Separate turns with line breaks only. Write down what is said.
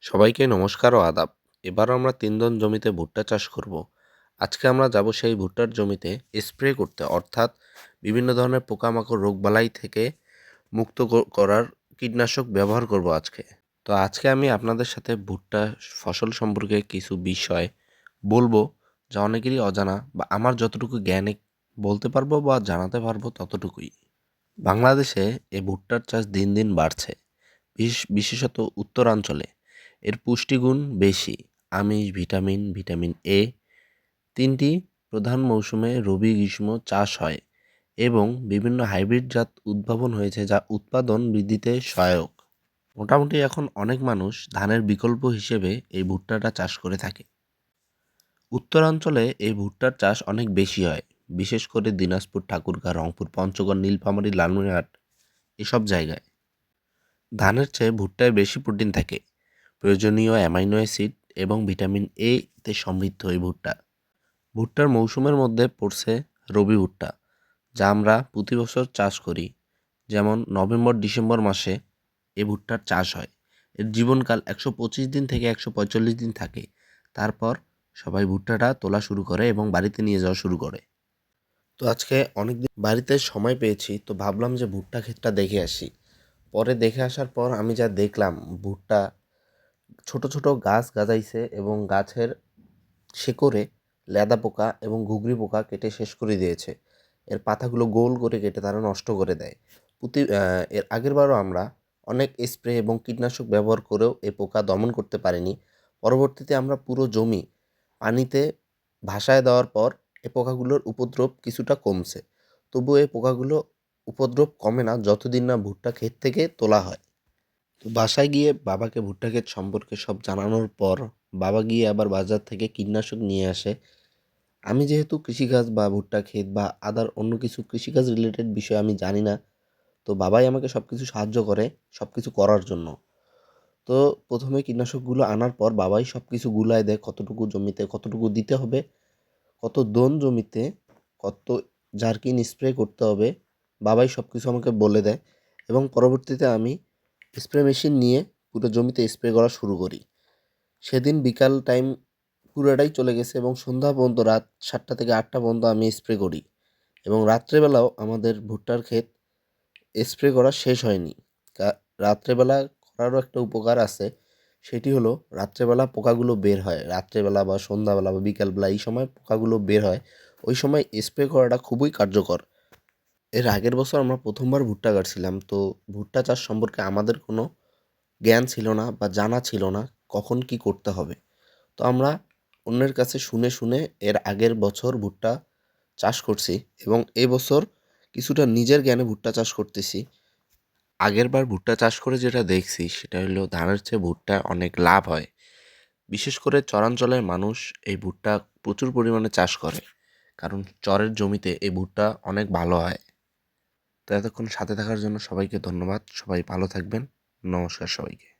সবাইকে নমস্কার ও আদাব। এবারও আমরা ৩ জন জমিতে ভুট্টা চাষ করব। আজকে আমরা যাব সেই ভুট্টার জমিতে স্প্রে করতে, অর্থাৎ বিভিন্ন ধরনের পোকামাকড় রোগবালাই থেকে মুক্ত করার কীটনাশক ব্যবহার করব আজকে। তো আজকে আমি আপনাদের সাথে ভুট্টা ফসল সম্পর্কে কিছু বিষয় বলবো, যা অনেকেরই অজানা বা আমার যতটুকু জ্ঞানে বলতে পারবো বা জানাতে পারবো ততটুকুই। বাংলাদেশে এই ভুট্টার চাষ দিন দিন বাড়ছে, বিশেষত উত্তরাঞ্চলে। এর পুষ্টিগুণ বেশি। আমিষ, ভিটামিন, ভিটামিন এ, ৩টি প্রধান মৌসুমে রবি গ্রীষ্ম চাষ হয় এবং বিভিন্ন হাইব্রিড জাত উদ্ভাবন হয়েছে যা উৎপাদন বৃদ্ধিতে সহায়ক। মোটামুটি এখন অনেক মানুষ ধানের বিকল্প হিসেবে এই ভুট্টাটা চাষ করে থাকে। উত্তরাঞ্চলে এই ভুট্টার চাষ অনেক বেশি হয়, বিশেষ করে দিনাজপুর, ঠাকুরগাঁও, রংপুর, পঞ্চগড়, নীলফামারী, লালমনিরহাট এসব জায়গায়। ধানের চেয়ে ভুট্টায় বেশি প্রোটিন থাকে, প্রয়োজনীয় অ্যামাইনো অ্যাসিড এবং ভিটামিন এ তে সমৃদ্ধ এই ভুট্টা। ভুট্টার মৌসুমের মধ্যে পড়ছে রবি ভুট্টা, যা আমরা প্রতি বছর চাষ করি। যেমন নভেম্বর ডিসেম্বর মাসে এই ভুট্টার চাষ হয়। এর জীবনকাল ১২৫ দিন থেকে ১৪৫ দিন থাকে। তারপর সবাই ভুট্টাটা তোলা শুরু করে এবং বাড়িতে নিয়ে যাওয়া শুরু করে। তো আজকে অনেকদিন বাড়িতে সময় পেয়েছি, তো ভাবলাম যে ভুট্টা ক্ষেতটা দেখে আসি। পরে দেখে আসার পর আমি যা দেখলাম, ভুট্টা ছোট ছোট গাছ গাজাইছে এবং গাছের শিকড়ে লেদা পোকা এবং ঘুঘরি পোকা কেটে শেষ করে দিয়েছে। এর পাতাগুলো গোল করে কেটে তারা নষ্ট করে দেয়। এর আগেরবারও আমরা অনেক স্প্রে এবং কীটনাশক ব্যবহার করেও এই পোকা দমন করতে পারিনি। পরবর্তীতে আমরা পুরো জমি পানিতে ভাসায় দেওয়ার পর এই পোকাগুলোর উপদ্রব কিছুটা কমছে। তবুও এই পোকাগুলো উপদ্রব কমে না যতদিন না ভুট্টা ক্ষেত থেকে তোলা হয়। তো বাসায় গিয়ে বাবাকে ভুট্টা ক্ষেত সম্পর্কে সব জানানোর পর বাবা গিয়ে আবার বাজার থেকে কীটনাশক নিয়ে আসে। আমি যেহেতু কৃষিকাজ বা ভুট্টা ক্ষেত বা আদার অন্য কিছু কৃষিকাজ রিলেটেড বিষয় আমি জানি না, তো বাবাই আমাকে সব কিছু সাহায্য করে সব কিছু করার জন্য। তো প্রথমে কীটনাশকগুলো আনার পর বাবাই সব কিছু গুলায় দেয়, কতটুকু জমিতে কতটুকু দিতে হবে, কত দোন জমিতে কত জারকিন স্প্রে করতে হবে, বাবাই সব কিছু আমাকে বলে দেয়। এবং পরবর্তীতে আমি স্প্রে মেশিন নিয়ে পুরো জমিতে স্প্রে করা শুরু করি। সেদিন বিকাল টাইম পুরোটাই চলে গেছে এবং সন্ধ্যা পর্যন্ত, রাত ৭টা থেকে ৮টা পর্যন্ত আমি স্প্রে করি। এবং রাত্রেবেলাও আমাদের ভুট্টার ক্ষেত স্প্রে করা শেষ হয়নি। রাত্রেবেলা করারও একটা উপকার আছে, সেটি হলো রাত্রেবেলা পোকাগুলো বের হয়। রাত্রেবেলা বা সন্ধ্যাবেলা বা বিকালবেলা এই সময় পোকাগুলো বের হয়, ওই সময় স্প্রে করাটা খুবই কার্যকর। এর আগের বছর আমরা প্রথমবার ভুট্টা কাটছিলাম, তো ভুট্টা চাষ সম্পর্কে আমাদের কোনো জ্ঞান ছিল না বা জানা ছিল না কখন কি করতে হবে। তো আমরা অন্যের কাছে শুনে শুনে এর আগের বছর ভুট্টা চাষ করছি এবং এবছর কিছুটা নিজের জ্ঞানে ভুট্টা চাষ করতেছি। আগেরবার ভুট্টা চাষ করে যেটা দেখছি সেটা হলো ধানের চেয়ে ভুট্টা অনেক লাভ হয়। বিশেষ করে চরাঞ্চলের মানুষ এই ভুট্টা প্রচুর পরিমাণে চাষ করে, কারণ চরের জমিতে এই ভুট্টা অনেক ভালো হয়। তো এতক্ষণ সাথে থাকার জন্য সবাইকে ধন্যবাদ। সবাই ভালো থাকবেন। নমস্কার সবাইকে।